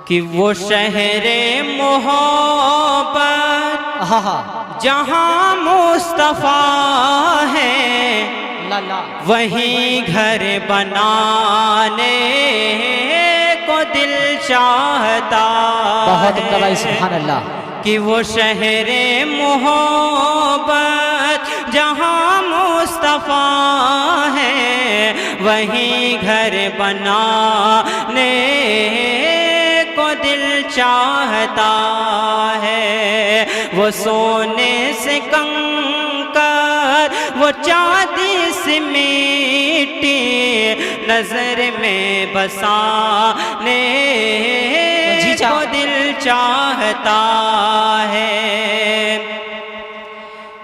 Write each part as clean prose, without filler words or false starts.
کہ وہ شہر محبت جہاں مصطفیٰ ہے وہیں گھر بنانے کو دل چاہتا ہے سبحان اللہ کہ وہ شہر محبت جہاں مصطفیٰ ہے وہیں گھر بنانے کو دل چاہتا ہے وہ سونے سے کنکر وہ چاندی سے مٹی نظر میں بسانے کو دل چاہتا ہے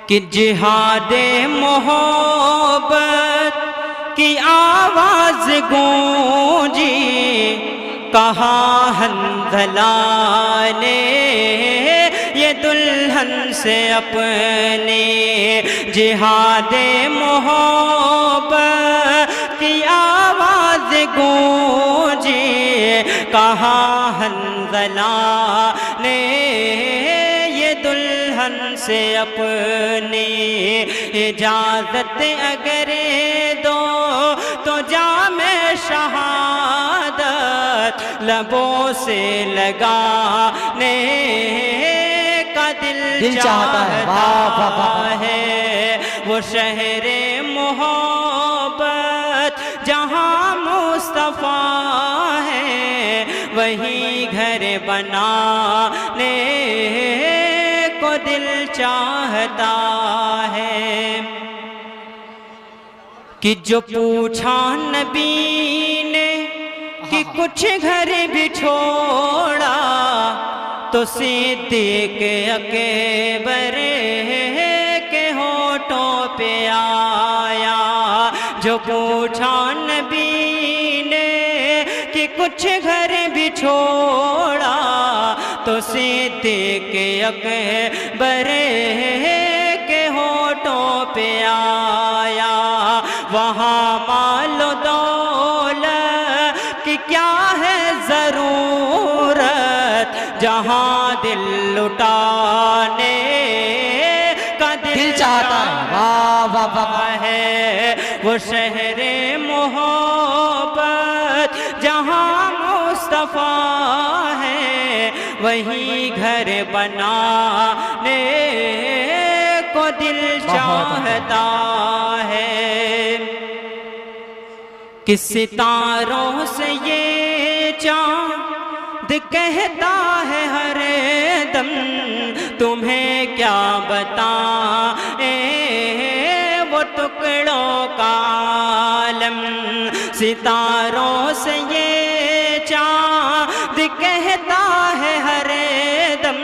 کہ جہاد محبت کی آواز گونجی کہاں حنظلہ نے یہ دلہن سے اپنی جہاد محبت کی آواز گونجی کہاں حنظلہ نے یہ دلہن سے اپنی اجازت اگر دو تو جام شہادت لبوں سے لگانے کا دل چاہتا ہے وہ شہر محبت جہاں مصطفیٰ ہے وہیں گھر بنانے کو دل چاہتا ہے کہ جو پوچھا نبی نے کہ کچھ گھر بھی چھوڑا تو صدیق اکبر کے ہونٹوں پہ آیا جو پوچھا نبی نے کہ کچھ گھر بھی چھوڑا تو صدیق اکبر کے ہونٹوں پہ آیا وہاں مال و دولت کی کیا ہے ضرورت جہاں دل لٹانے کا دل چاہتا ہے وہ شہر محبت جہاں مصطفیٰ ہے وہیں گھر بنانے کو دل چاہتا ہے کہ ستاروں سے یہ چاند کہتا ہے ہر دم تمہیں کیا بتائیں وہ ٹکڑوں کا عالم ستاروں سے یہ چاند کہتا ہے ہر دم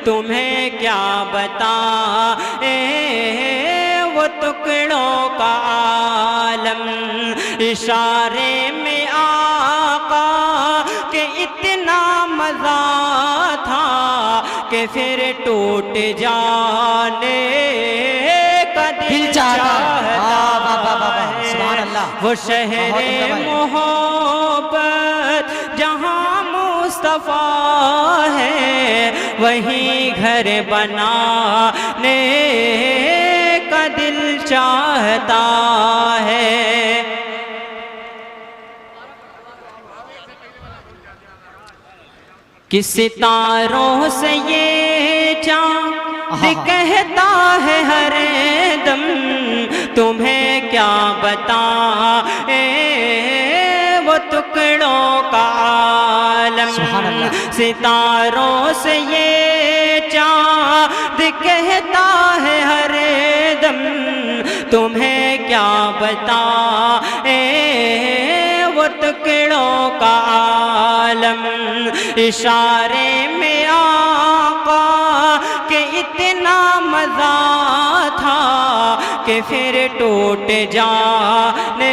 تمہیں کیا بتائیں وہ ٹکڑوں کا عالم اشارے میں آقا کہ اتنا مزہ تھا کہ پھر ٹوٹ جانے کا دل چاہتا ہے وہ شہر محبت جہاں مصطفیٰ ہے وہیں گھر بنانے کا دل چاہتا ہے کہ ستاروں سے یہ چاند کہتا ہے ہر دم تمہیں کیا بتائیں وہ ٹکڑوں کا عالم ستاروں سے یہ چاند کہتا ہے ہر دم تمہیں کیا بتائیں وہ ٹکڑوں کا عالم اشارے میں آقا کہ اتنا مزہ تھا کہ پھر ٹوٹ جانے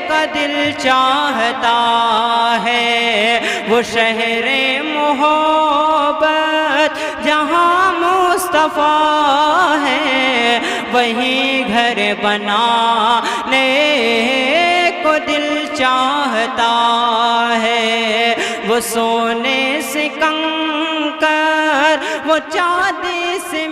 کا دل چاہتا ہے وہ شہر محبت جہاں مصطفیٰ ہے وہیں گھر بنانے کو دل چاہتا ہے وہ سونے سے کنکر، وہ چاندی سے